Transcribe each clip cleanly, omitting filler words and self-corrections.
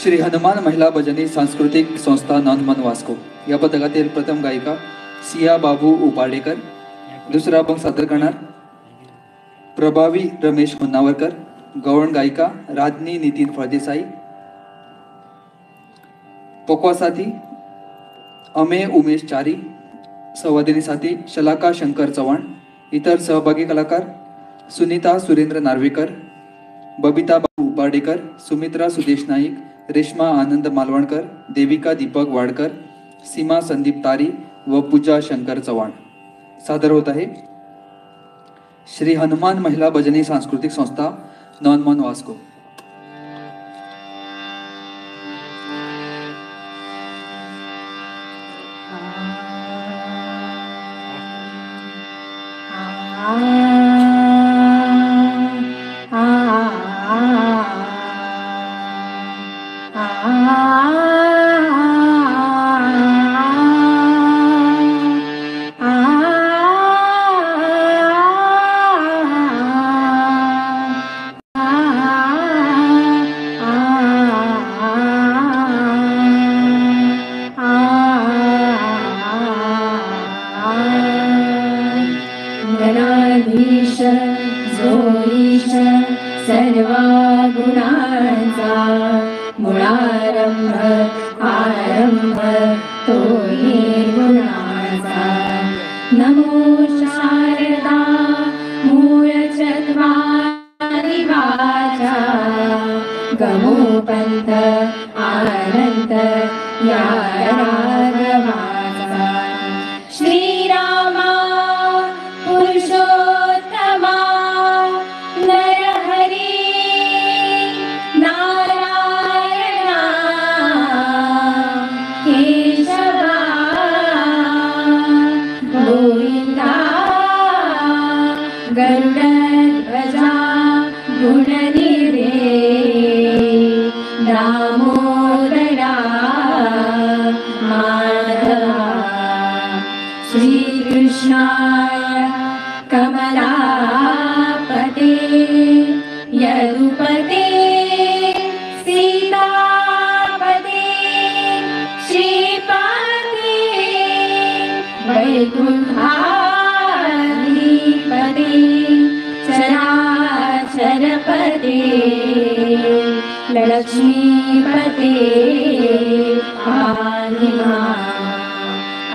श्री हनुमान महिला भजनी सांस्कृतिक संस्था नॉनमन वास्को या पथकातील प्रथम गायिका सिया बाबू उपाडेकर, दुसरा अभंग सादर करणार प्रभावी रमेश होन्नावरकर, गवळण गायिका राजनी नितीन फळदेसाई, पोकवा साथी अमे उमेश चारी, संवादिनी साथी शलाका शंकर चव्हाण, इतर सहभागी कलाकार सुनीता सुरेंद्र नार्वेकर, बबिता बाबू उपाडेकर, सुमित्रा सुदेश नाईक, रेश्मा आनंद मालवणकर, देविका दीपक वाडकर, सीमा संदीप तारी व पूजा शंकर चव्हाण. सादर होत आहे श्री हनुमान महिला भजनी सांस्कृतिक संस्था नॉनमन वास्को. गणाधीश जोईश सर्वा गुणांचा मुळारंभ आरंभ तो निर्गुणाचा. नमो शारदा मूळ चत्वारी वाचा गमो पंथ आनंद या राघवाचा. श्रीरामा पुरुषोत्तमा नरहरी नारायणा केशवा गोविंदा गरुडध्वजा गुणनिधे दामोदरा माधवा. श्रीकृष्णाय कमलापते यदुपते सीतापते श्रीपते वैकुंठाधिपते चराचरपते लक्ष्मीपते पाहि मां.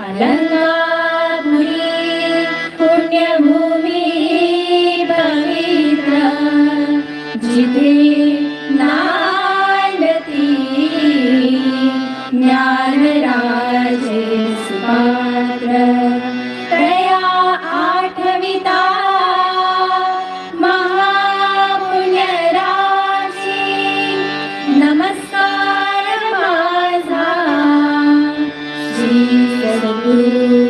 अलंकापुरी पुण्यभूमी पवित्र जिथे नांदती ज्ञानराजे सुपात्र तया आठविता महापुण्यराशी. नमस्कार माझा श्री सद्गुरु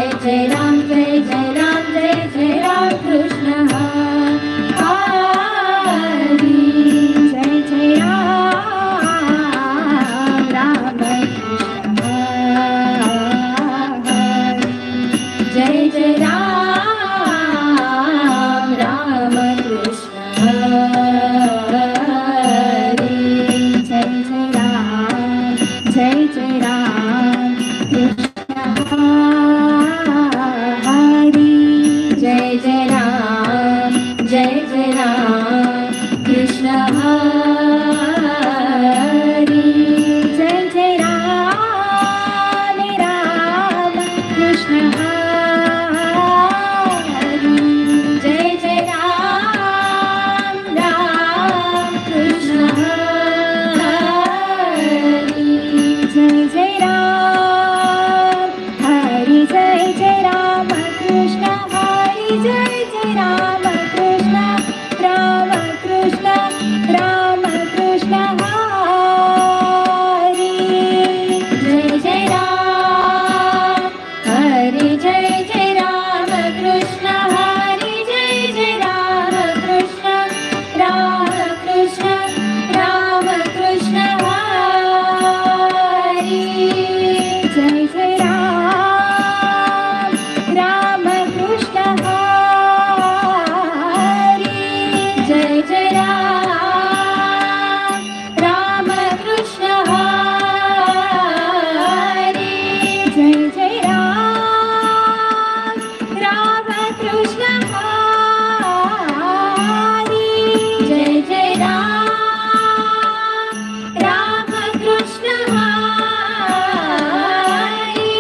जय जय राम जय जय राम जय जय राम कृष्ण हरी जय जय राम राम कृष्ण हरी जय जय राम राम कृष्ण हरी जय जय राम जय जय राम कृष्ण हरी जय जय राम जय जय राम कृष्ण हरी जय जय राम राम कृष्ण हरी जय जय राम राम कृष्ण हरी जय जय राम हरी जय जय राम कृष्ण हरी जय जय राम कृष्ण राम कृष्ण हरी जय जय राम हरी जय जय राम कृष्ण हरी जय जय राम कृष्ण हरी जय जय राम राम कृष्ण हरी जय जय राम राम कृष्ण हरी जय जय राम राम कृष्ण हरी जय जय राम राम कृष्ण हरी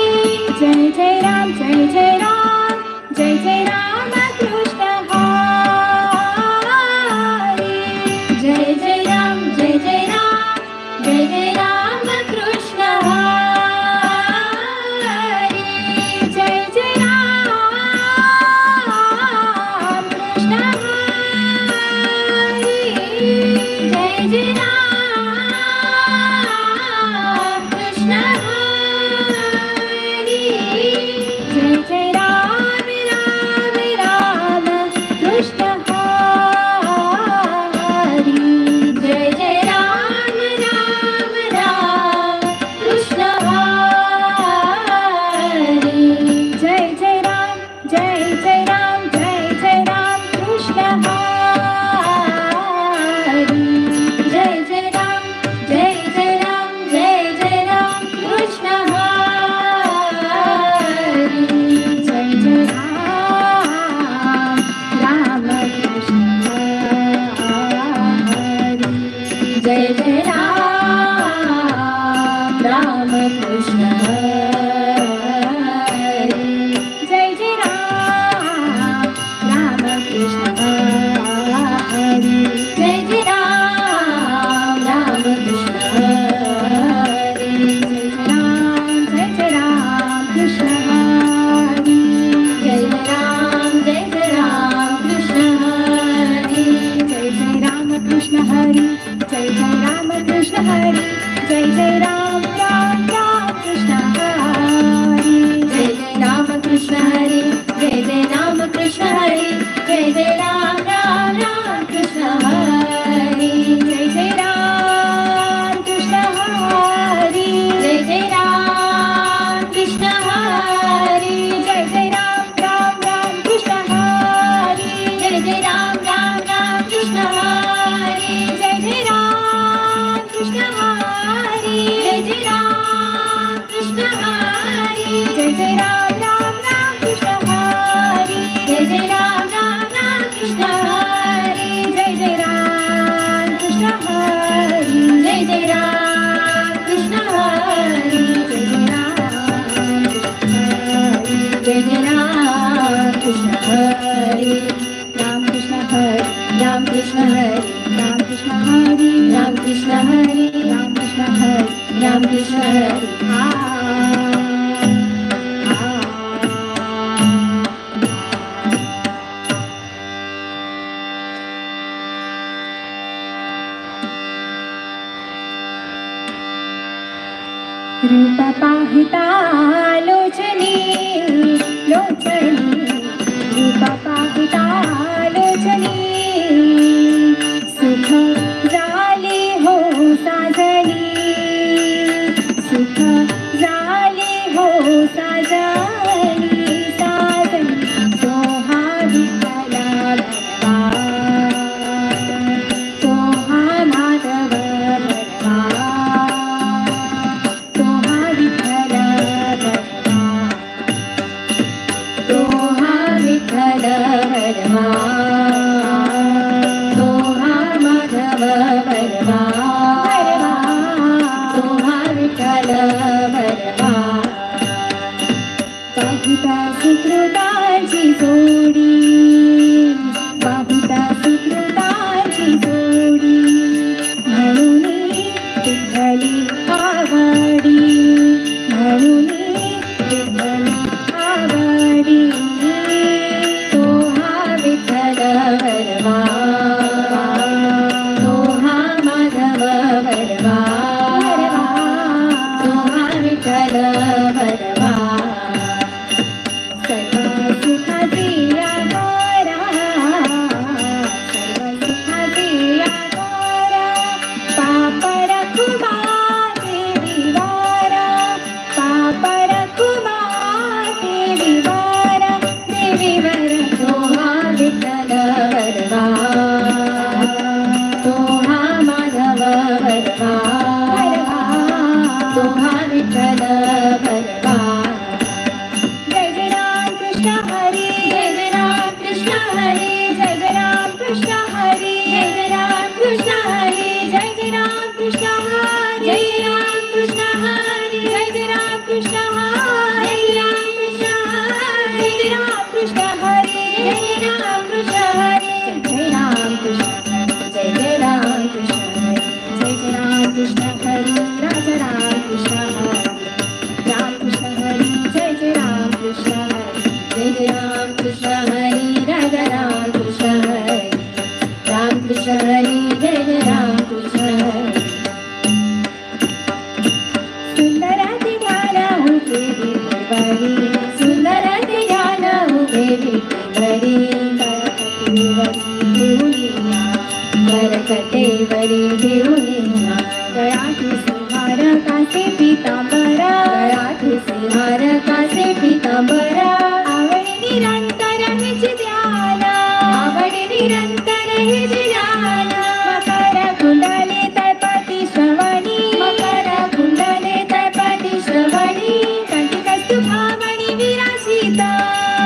जय जय राम जय जय राम जय जय राम कृष्ण हरी जय जय राम जय जय राम जय जय राम कृष्ण हरी जय जय राम कृष्ण हरी जय जय राम कृष्ण हरी जय जय राम राम राम कृष्ण हरी जय जय राम राम राम कृष्ण हरी जय जय राम जय जय राम कृष्ण हरी जय जय राम कृष्ण हरी जय जय राम राम कृष्ण हरी जय जय राम राम कृष्ण हरी जय जय राम राम कृष्ण हरी जय जय राम राम कृष्ण हरी जय जय राम कृष्ण हरी जय जय राम कृष्ण हरी जय जय राम कृष्ण हरी जय जय राम कृष्ण हरी जय जय राम कृष्ण हरी जय जय राम कृष्ण हरी जय जय राम कृष्ण हरी जय जय राम कृष्ण हरी जय जय राम कृष्ण हरी जय जय राम कृष्ण हरी जय जय राम कृष्ण हरी जय जय राम कृष्ण हरी जय जय राम कृष्ण हरी जय जय राम कृष्ण हरी जय जय राम कृष्ण हरी जय जय राम कृष्ण हरी जय जय राम कृष्ण हरी जय जय राम कृष्ण हरी जय जय राम कृष्ण हरी राम कृष्ण हरी राम कृष्ण हरी राम कृष्ण हरी राम कृष्ण हरी राम कृष्ण हरी राम कृष्ण हरी रूप पाहता लोचनी वरवा तोहा माधव वरवा तोहा विठ्ठल वरवा पाहुता सुकृताची जोडी पाहुता सुकृताची जोडी म्हणून विठ्ठली आवडी म्हणून विठ्ठली आवडी तोहा विठ्ठल वरवा तोहा माधव वरवा तोहा विठ्ठल वरवा सर्व सुखाची आधारा सर्व सुखाची आधारा पापड खुमा देवी वारा पापड खुमा देवी वारा देवी वर तोहा विठ्ठल वरवा तोहा माधव वरवा तोहा विठ्ठल वरवा जय जय राम कृष्ण हरी जय जय राम कृष्ण हरी जय जय राम कृष्ण हरी जय जय राम कृष्ण हरी जय जय राम कृष्ण हरी जय जय राम कृष्ण हरी जय जय राम कृष्ण हरी जय जय राम कृष्ण हरी जय जय राम कृष्ण हरी जय राम कृष्ण जय जय राम कृष्ण हरी जय जय राम कृष्ण हरी राजा राम कृष्ण हरी राम कृष्ण हरी जय जय राम कृष्ण हरी जय जय राम कृष्ण हरी राजा राम कृष्ण हरी राम कृष्ण हरी जय जय राम कृष्ण हरी सुंदर ध्यान उभे विठ्ठलवरी सुंदर ध्यान उभे विठ्ठलवरी बरकतेवरी घेऊनिया गळ्यात सिंहार कासे पितांबरा गळ्यात सिंहार कासे पितांबरा आवड निरंतर हिची ध्यान आवड निरंतर हिची ध्यान मकर कुंडले तळपती श्रवणी मकर कुंडले तळपती श्रवणी कंठी कस्तुभामणी विराजिता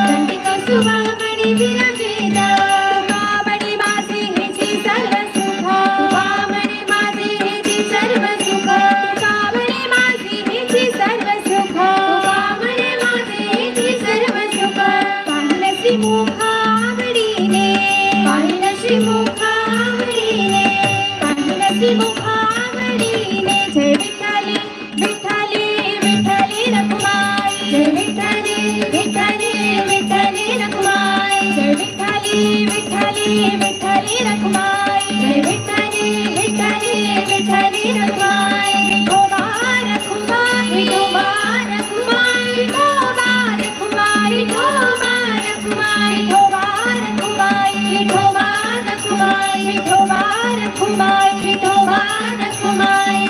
कंठी कस्तुभामणी विराजिता बामणी माझे हिची सर्व सुख बामणी माझे हिची सर्व सुख बामणी माझे हिची सर्व सुख बामणी माझे हिची सर्व सुख पाहिलसी मुख आवडीने पाहिलसी मुख आवडीने पाहिलसी मुख आवडीने जय विठ्ठली विठ्ठली विठ्ठली रखुमाई जय विठ्ठली विठ्ठली विठ्ठली रखुमाई जय विठ्ठली विठ्ठली विठ्ठली रखुमाई जय विठ्ठली विठ्ठली विठ्ठली रखुमाई विठोबा रखुमाई विठोबा रखुमाई विठोबा रखुमाई विठोबा रखुमाई विठोबा रखुमाई विठोबा रखुमाई विठोबा रखुमाई विठोबा रखुमाई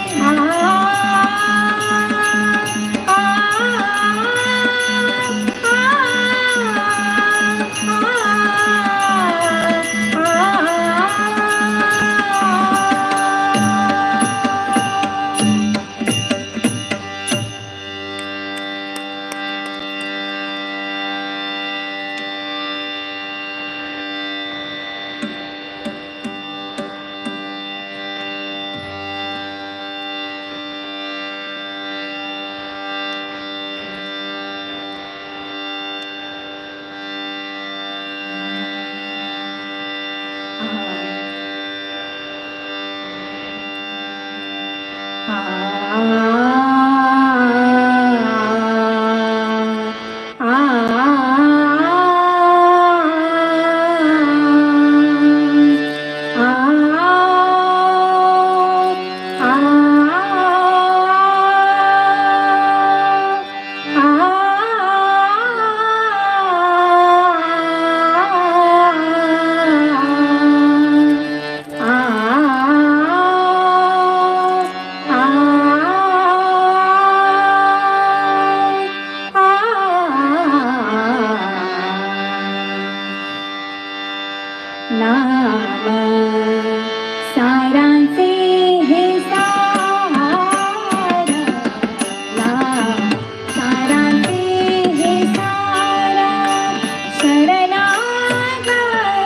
शरणागत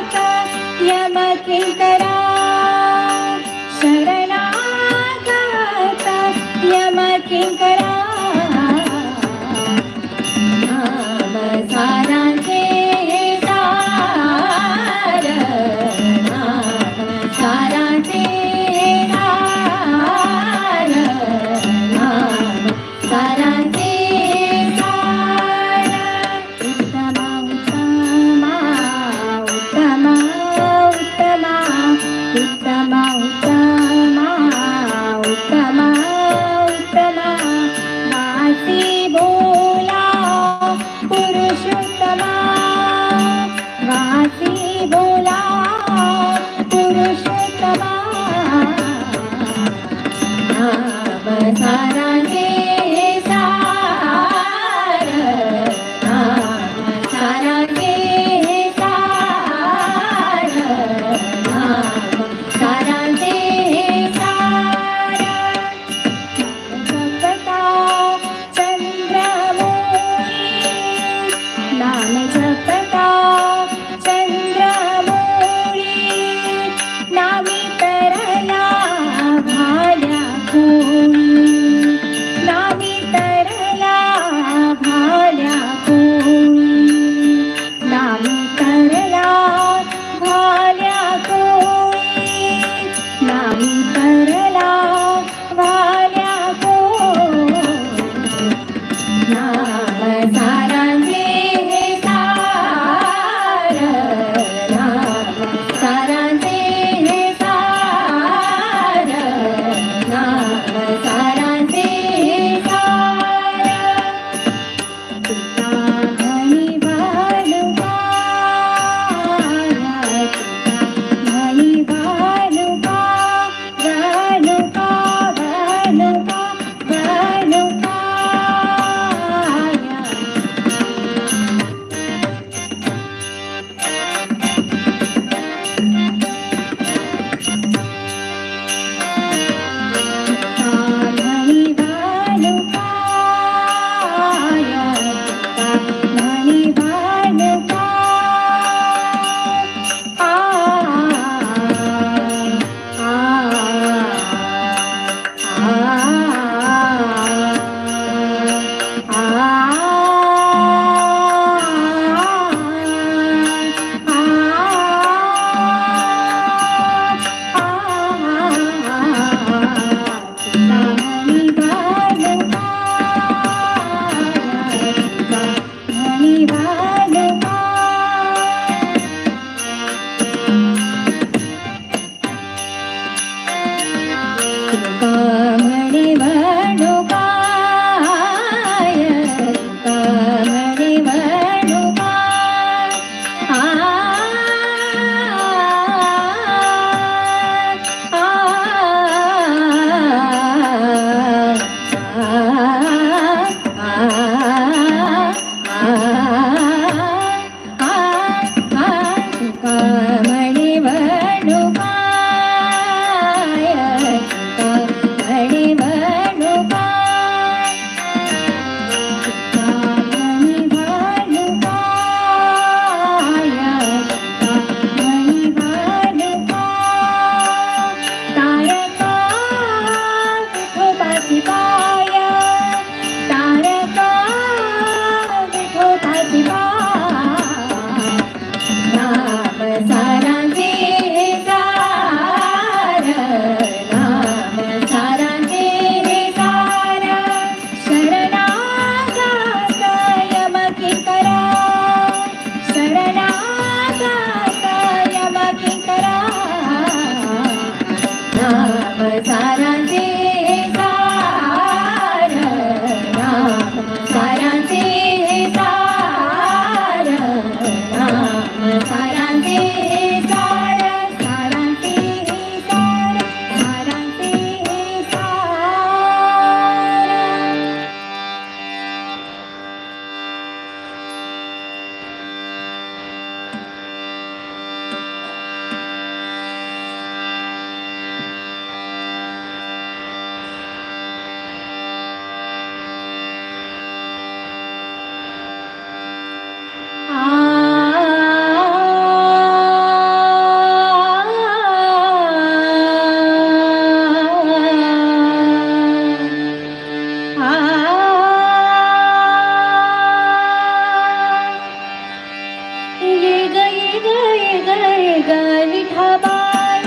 ये ग ये ग ये ग ये ग विठाबाई,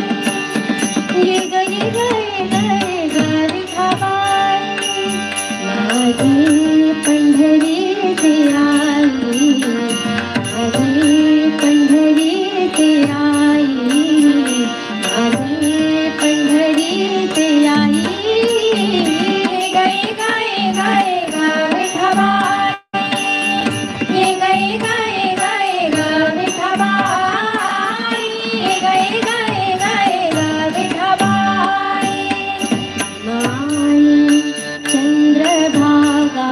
ये ग ये ग ये ग ये ग विठाबाई, माझी पंढरीची आई, माझी पंढरीची आई, माझी पंढरीची आई. ये ग ये ग ये ग ये ग विठाबाई, ये ग ये ग ये ग ये ग विठाबाई, ये ग ये ग ये ग ये ग विठाबाई. माई चंद्रभागा,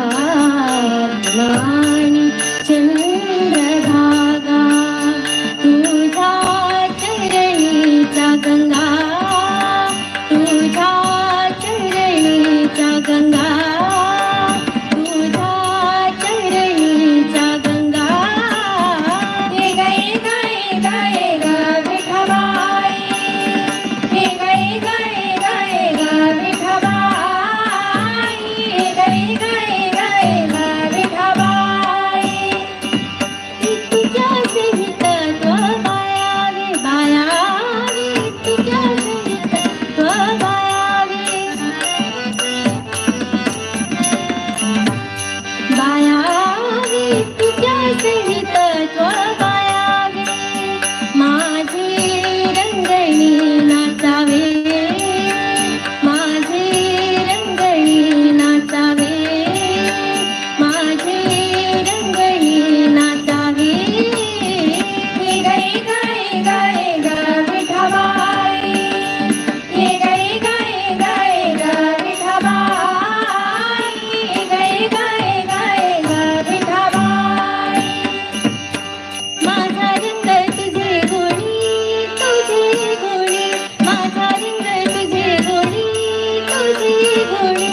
माई चंद्रभागा, तुझ्या चरणीच्या गंगा, तुझ्या चरणीच्या गंगा, तुझ्या चरणीच्या गंगा. ये ग ये ग ये ग ये ग विठाबाई, ये ग ये ग ये ग ये ग विठाबाई, ये ग ये ग ये ग ये ग विठाबाई. तुझ्या सहित तो बायावे, बायावे, तुझ्या सहित तो बायावे, बायावे, तुझ्या सहित तो बायावे. माझी रंगणी नाचावे, माझी रंगणी नाचावे, माझी रंगणी नाचावे. ये ग ये ग ये ग ये ग विठाबाई, ये ग ये ग ये ग ये ग विठाबाई, ये ग ये ग ये ग ये ग विठाबाई. माझा रंग तुझे गुणी, तुझे गुणी, माझा रंग तुझे गुणी, तुझे गुणी.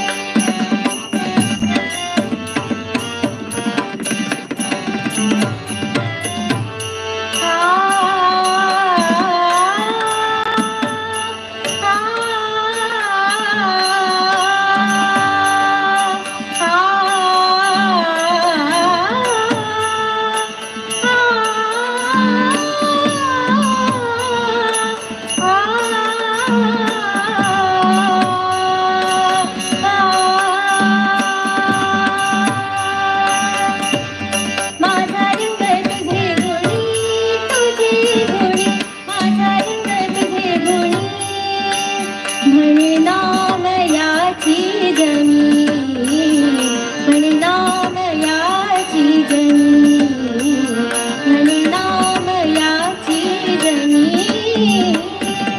माझा रंग तुझे गुणी, तुझे गुणी, माझा रंग तुझे गुणी. म्हणे नाम याची जनी, म्हणे नाम याची जनी, म्हणे नाम याची जनी.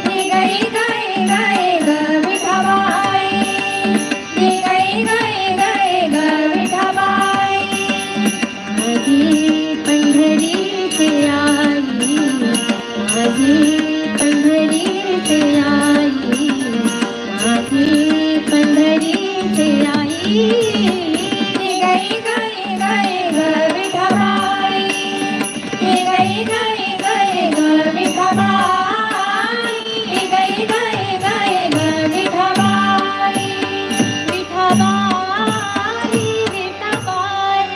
ये ग ये ग ये ग ये ग विठाबाई, ये ग ये ग ये ग ये ग विठाबाई. माझी पंढरीची आई, माझी पंढरीची आई, माझी पंढरीची आई. ये ग ये ग ये ग ये ग विठाबाई, ये ग ये ग ये ग ये ग विठाबाई, ये ग ये ग ये ग ये ग विठाबाई, विठाबाई, विठाबाई.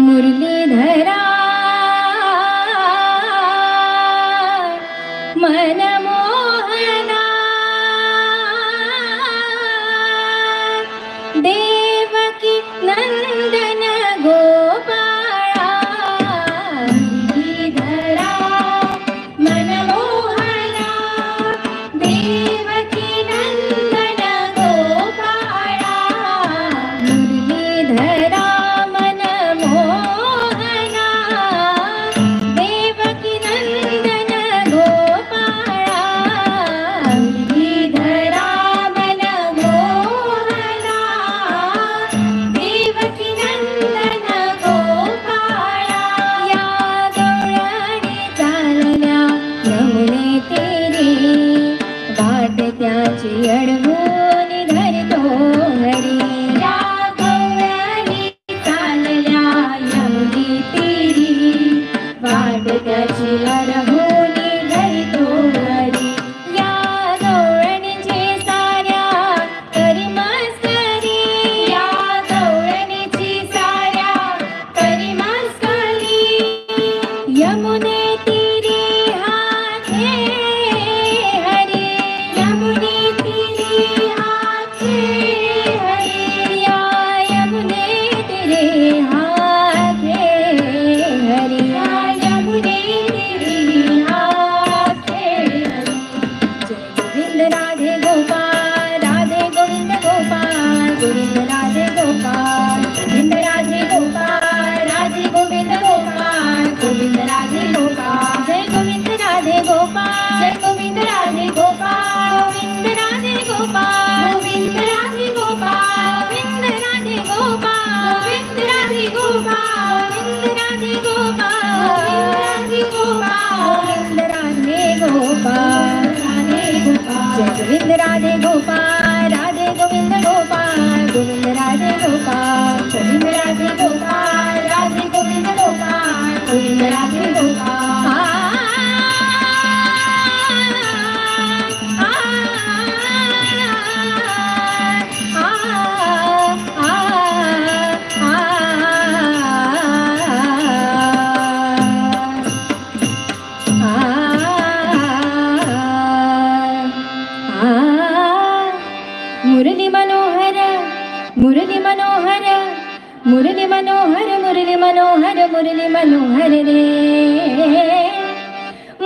मुरलीधरा मनमोहना देवकी नंदन गोपाळा मुरलीधरा मनमोहना देवकी नंदन गोपाळा राधे गोपाळ गोविंद राधे गोपाळ राधे गोविंद गोपाळ गोविंद राधे गोपाळ मुरली मनोहर मुरली मनोहर मुरली मनोहर मुरली मनोहर मुरली मनोहर रे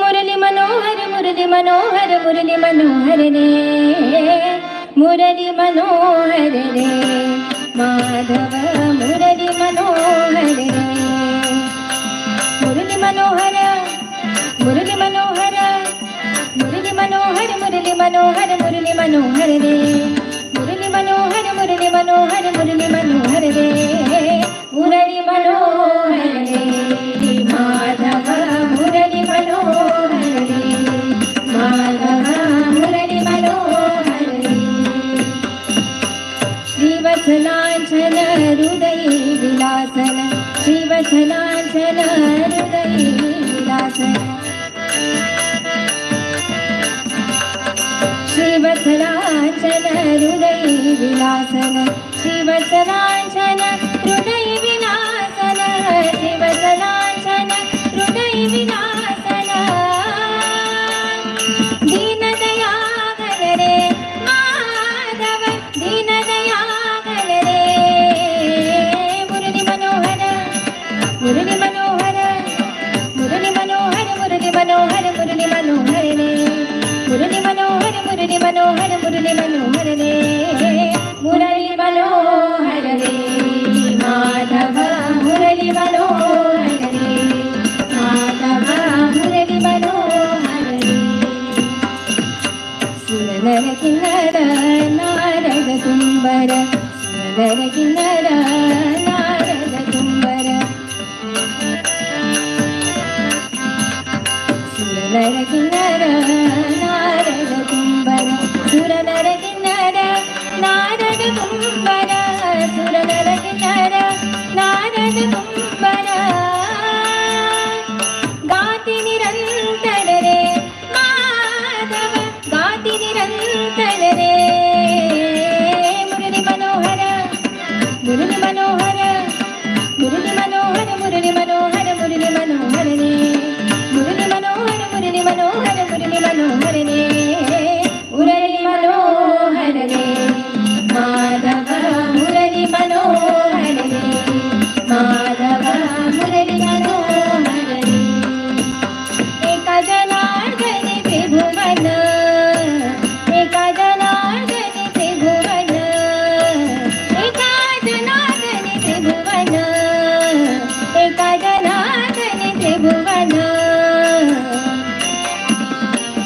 मुरली मनोहर मुरली मनोहर मुरली मनोहर रे मुरली मनोहर रे माधव मुरली मनोहर रे मुरली मनोहर मुरली मनोहर मुरली मनोहर मुरली मनोहर मुरली मनोहर रे मुरली मनोहर मुरली मनोहर मुरली मनोहर रे मुरली मनोहर रे माधव मुरली मनोहर रे माधव मुरली मनोहर रे श्रीवत्सलांछन हृदयी विलासन श्रीवत्सलांछन हृदयी विलासन श्रीवत्सलांछन हृदयी विलासन श्रीवत्सलांछन हृदयी विलासन श्रीवत्सलांछन हृदयी विलासन दीनदयाल रे माधव दीनदयाल रे मुरली मनोहर मुरली मनोहर मुरली मनोहर मुरली मनोहर मुरली मनोहर रे मुरली मनोहर मुरली मनोहर मुरली मनोहर रे मुरली मनोहर रे माधव मुरली मनोहर रे माधव मुरली मनोहर रे सुरनर किन्नर नारद तुम्बर सुरनर किन्नर नारद तुम्बर सुरनर किन्नर नारद तुम्बर सुरनर किन्नर नारद तुम्बर सुरनर किन्नर नारद तुम्बर गाति निरंतर रे माधव गाति निरंतर रे मुरली मनोहर मुरली मनोहर मुरली मनोहर मुरली मनोहर मुरली मनोहर रे मुरली मनोहर मुरली मनोहर मुरली मनोहर रे मुरली मनोहर रे माधव मुरली मनोहर रे माधव मुरली मनोहर रे एका जनार्दनी त्रिभुवन एका जनार्दनी त्रिभुवन एका जनार्दनी त्रिभुवन एका जनार्दनी त्रिभुवन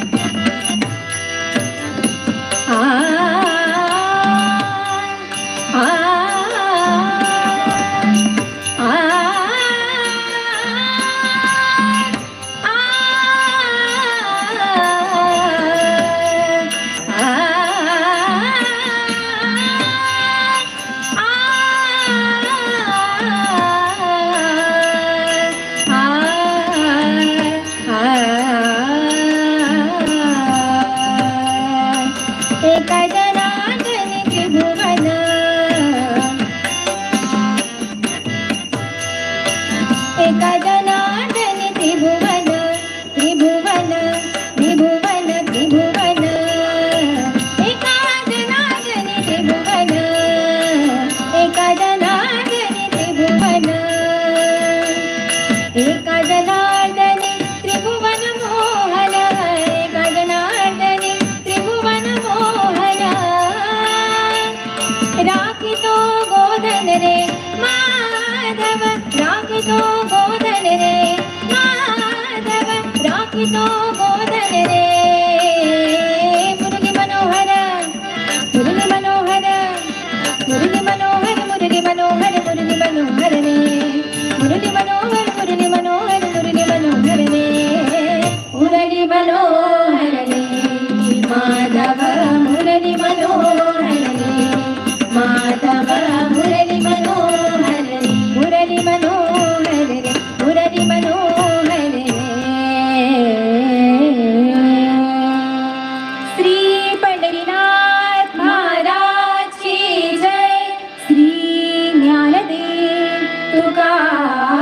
एका जनार्दनी त्रिभुवन एका जनार्दनी त्रिभुवन त्रिभुवन त्रिभुवन त्रिभुवन एका जनार्दनी त्रिभुवन एका जनार्दनी त्रिभुवन एका जनार्दनी त्रिभुवन मोहन एका जनार्दनी त्रिभुवन मोहन राखितो गोधन रे माधव राखितो गोधन रे माधव राखितो गोधन रे मुरली मनोहर मुरली मनोहर मुरली मनोहर मुरली मनोहर मुरली मनोहर रे मुरली मनोहर मुरली मनोहर मुरली मनोहर रे मुरली मनोहर रे माधव मुरली मनोहर रे माधव तुका